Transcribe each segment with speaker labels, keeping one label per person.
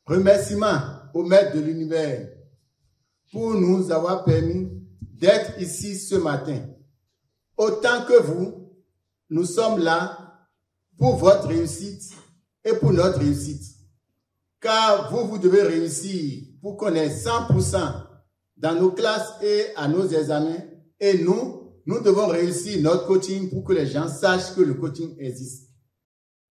Speaker 1: Remerciements au Maître de l'Univers pour nous avoir permis d'être ici ce matin. Autant que vous, nous sommes là pour votre réussite et pour notre réussite. Car vous devez réussir pour qu'on ait 100% dans nos classes et à nos examens. Et nous devons réussir notre coaching pour que les gens sachent que le coaching existe.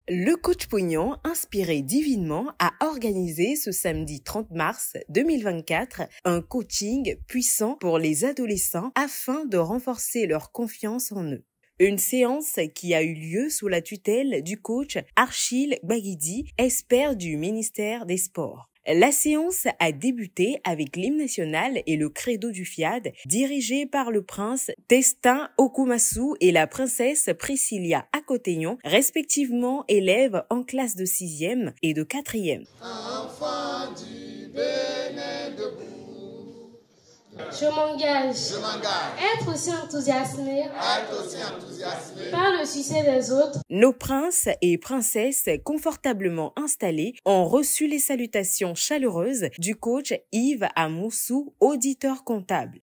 Speaker 2: Le coach Pognon, inspiré divinement, a organisé ce samedi 30 mars 2024 un coaching puissant pour les adolescents afin de renforcer leur confiance en eux. Une séance qui a eu lieu sous la tutelle du coach Archil Baguidi, expert du ministère des Sports. La séance a débuté avec l'hymne national et le credo du FIAD, dirigé par le prince Testin Okumasu et la princesse Priscilla Akoteyon, respectivement élèves en classe de 6e et de 4e.
Speaker 3: Enfant du Bénin debout.
Speaker 4: Je m'engage. Être aussi enthousiasmé par le succès des autres.
Speaker 2: Nos princes et princesses confortablement installés ont reçu les salutations chaleureuses du coach Yves Amoussou, auditeur comptable.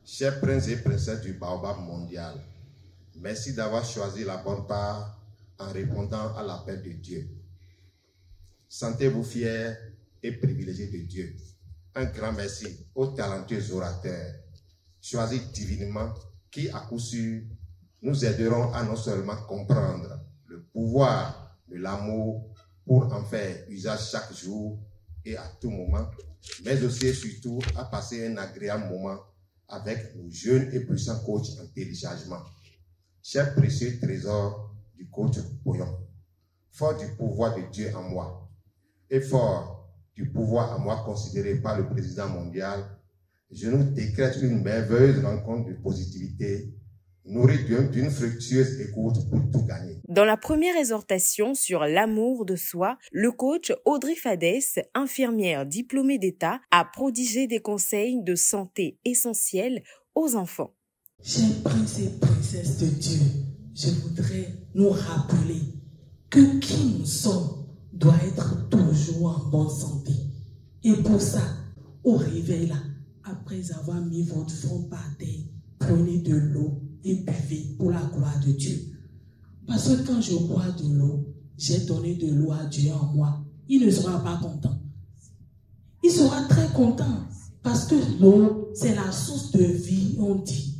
Speaker 5: Chers princes et princesses du Baobab mondial, merci d'avoir choisi la bonne part en répondant à l'appel de Dieu. Sentez-vous fiers et privilégiés de Dieu. Un grand merci aux talentueux orateurs choisis divinement qui, à coup sûr, nous aideront à non seulement comprendre le pouvoir de l'amour pour en faire usage chaque jour et à tout moment, mais aussi et surtout à passer un agréable moment avec nos jeunes et puissants coachs en téléchargement. Chers précieux trésors du coach Pognon, fort du pouvoir de Dieu en moi et fort du pouvoir à moi considéré par le président mondial, je nous décrète une merveilleuse rencontre de positivité, nourrie d'une fructueuse écoute pour tout gagner.
Speaker 2: Dans la première exhortation sur l'amour de soi, le coach Audrey Fadès, infirmière diplômée d'État, a prodigé des conseils de santé essentiels aux enfants.
Speaker 6: Chers princes et princesses de Dieu, je voudrais nous rappeler que qui nous sommes doit être toujours en bonne santé. Et pour ça, au réveil là, après avoir mis votre front par terre, prenez de l'eau et buvez pour la gloire de Dieu. Parce que quand je bois de l'eau, j'ai donné de l'eau à Dieu en moi. Il ne sera pas content. Il sera très content parce que l'eau, c'est la source de vie, on dit.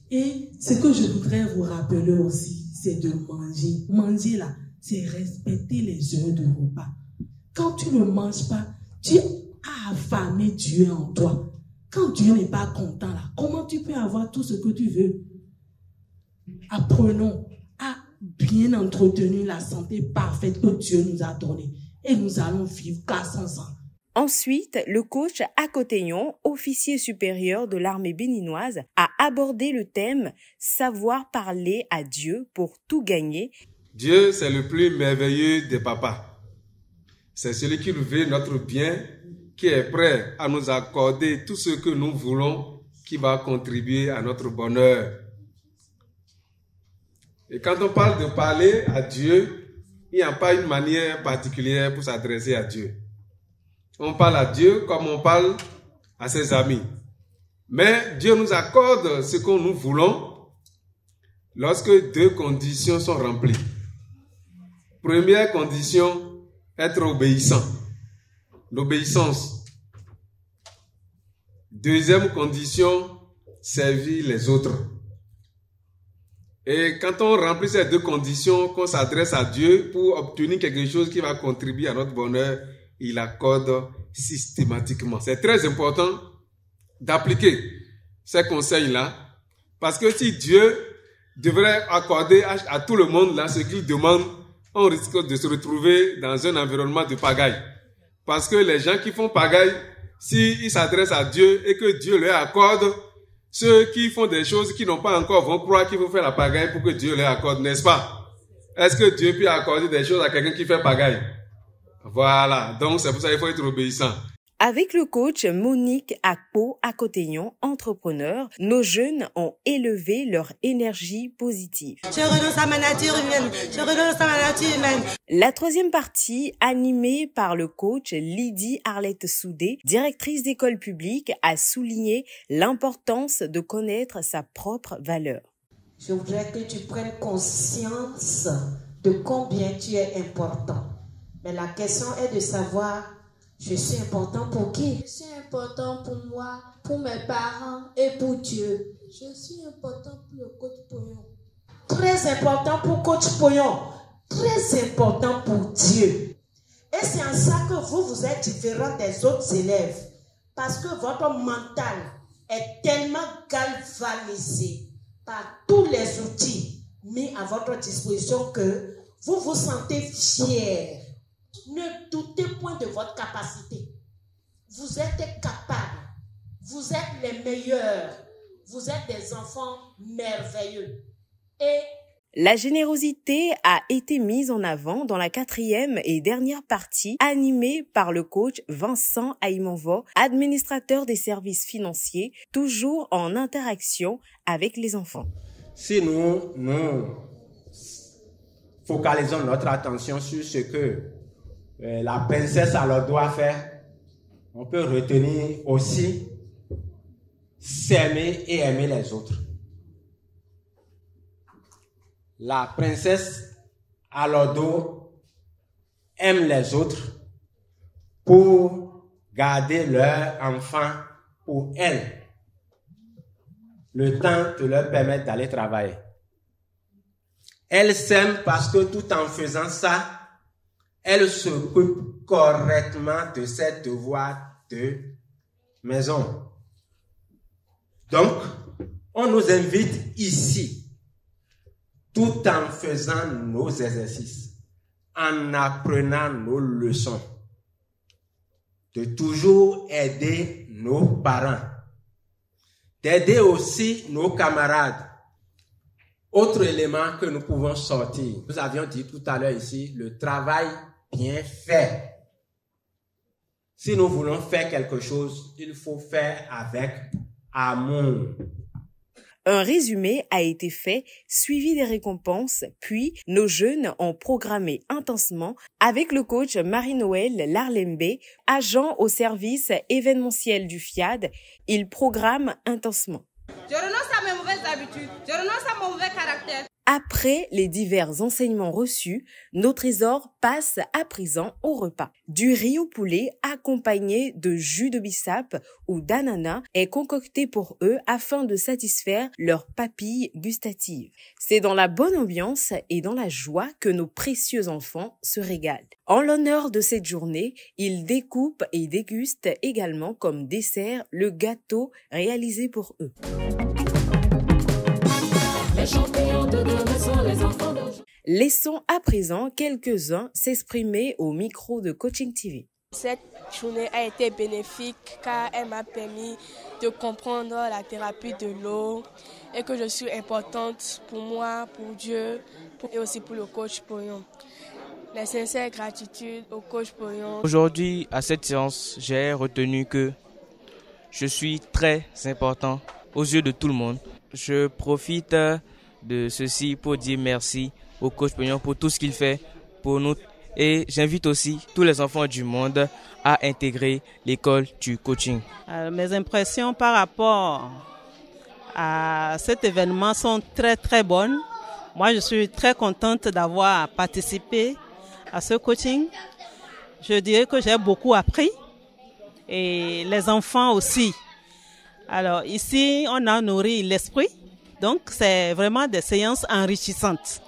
Speaker 6: Et ce que je voudrais vous rappeler aussi, c'est de manger. Manger là, c'est respecter les heures de repas. Quand tu ne manges pas, tu as affamé Dieu en toi. Quand Dieu n'est pas content, là, comment tu peux avoir tout ce que tu veux? Apprenons à bien entretenir la santé parfaite que Dieu nous a donnée. Et nous allons vivre 400 ans.
Speaker 2: Ensuite, le coach Akoteyon, officier supérieur de l'armée béninoise, a abordé le thème « Savoir parler à Dieu pour tout gagner ».
Speaker 7: Dieu, c'est le plus merveilleux des papas. C'est celui qui veut notre bien, qui est prêt à nous accorder tout ce que nous voulons, qui va contribuer à notre bonheur. Et quand on parle de parler à Dieu, il n'y a pas une manière particulière pour s'adresser à Dieu. On parle à Dieu comme on parle à ses amis. Mais Dieu nous accorde ce que nous voulons lorsque deux conditions sont remplies. Première condition, être obéissant. L'obéissance. Deuxième condition, servir les autres. Et quand on remplit ces deux conditions, qu'on s'adresse à Dieu pour obtenir quelque chose qui va contribuer à notre bonheur, il accorde systématiquement. C'est très important d'appliquer ces conseils-là, parce que si Dieu devrait accorder à tout le monde là ce qu'il demande, on risque de se retrouver dans un environnement de pagaille. Parce que les gens qui font pagaille, s'ils s'adressent à Dieu et que Dieu leur accorde, ceux qui font des choses qu'ils n'ont pas encore vont croire qu'il faut faire la pagaille pour que Dieu leur accorde, n'est-ce pas? Est-ce que Dieu peut accorder des choses à quelqu'un qui fait pagaille? Voilà, donc c'est pour ça qu'il faut être obéissant.
Speaker 2: Avec le coach Monique Akpo-Akoteyon, entrepreneur, nos jeunes ont élevé leur énergie positive.
Speaker 8: Je renonce à ma nature humaine. Je renonce à ma nature humaine.
Speaker 2: La troisième partie, animée par le coach Lydie Arlette Soudé, directrice d'école publique, a souligné l'importance de connaître sa propre valeur.
Speaker 9: Je voudrais que tu prennes conscience de combien tu es important. Mais la question est de savoir, je suis important pour qui?
Speaker 4: Je suis important pour moi, pour mes parents et pour Dieu.
Speaker 10: Je suis important pour le coach Poyon.
Speaker 9: Très important pour coach Poyon. Très important pour Dieu. Et c'est en ça que vous êtes différent des autres élèves. Parce que votre mental est tellement galvanisé par tous les outils mis à votre disposition que vous vous sentez fier. Ne doutez point de votre capacité. Vous êtes capable. Vous êtes les meilleurs. Vous êtes des enfants merveilleux. Et
Speaker 2: la générosité a été mise en avant dans la quatrième et dernière partie, animée par le coach Vincent Aïmanvo, administrateur des services financiers, toujours en interaction avec les enfants.
Speaker 11: Si nous focalisons notre attention sur ce que la princesse alors doit faire, on peut retenir aussi s'aimer et aimer les autres. La princesse Alodo aime les autres pour garder leur enfant pour elle. Le temps de leur permettre d'aller travailler. Elle s'aime parce que tout en faisant ça, elle s'occupe correctement de ses devoirs de maison. Donc, on nous invite ici, tout en faisant nos exercices, en apprenant nos leçons, de toujours aider nos parents, d'aider aussi nos camarades. Autre élément que nous pouvons sortir, nous avions dit tout à l'heure ici, le travail bien fait. Si nous voulons faire quelque chose, il faut faire avec amour.
Speaker 2: Un résumé a été fait, suivi des récompenses, puis nos jeunes ont programmé intensement avec le coach Marie-Noël Larlembe, agent au service événementiel du FIAD. Il programme intensement.
Speaker 8: Je renonce à mes mauvaises habitudes. Je renonce à mon mauvais caractère.
Speaker 2: Après les divers enseignements reçus, nos trésors passent à présent au repas. Du riz au poulet accompagné de jus de bissap ou d'ananas est concocté pour eux afin de satisfaire leurs papilles gustatives. C'est dans la bonne ambiance et dans la joie que nos précieux enfants se régalent. En l'honneur de cette journée, ils découpent et dégustent également comme dessert le gâteau réalisé pour eux.
Speaker 12: Les champions de demain sont les enfants d'aujourd'hui.
Speaker 2: Laissons à présent quelques-uns s'exprimer au micro de Coaching TV.
Speaker 13: Cette journée a été bénéfique car elle m'a permis de comprendre la thérapie de l'eau et que je suis importante pour moi, pour Dieu et aussi pour le coach Poyon. Les sincères gratitudes au coach Poyon.
Speaker 14: Aujourd'hui, à cette séance, j'ai retenu que je suis très important aux yeux de tout le monde. Je profite de ceci pour dire merci au coach Poyon pour tout ce qu'il fait pour nous. Et j'invite aussi tous les enfants du monde à intégrer l'école du coaching.
Speaker 15: Mes impressions par rapport à cet événement sont très très bonnes. Moi, je suis très contente d'avoir participé à ce coaching. Je dirais que j'ai beaucoup appris et les enfants aussi. Alors ici, on a nourri l'esprit. Donc, c'est vraiment des séances enrichissantes,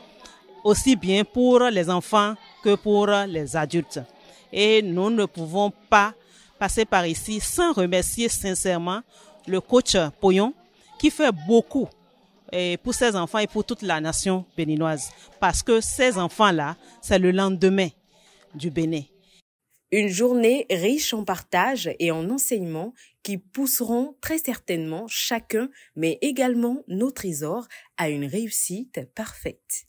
Speaker 15: aussi bien pour les enfants que pour les adultes. Et nous ne pouvons pas passer par ici sans remercier sincèrement le coach Poyon qui fait beaucoup pour ces enfants et pour toute la nation béninoise. Parce que ces enfants-là, c'est le lendemain du Bénin.
Speaker 2: Une journée riche en partage et en enseignement qui pousseront très certainement chacun, mais également nos trésors, à une réussite parfaite.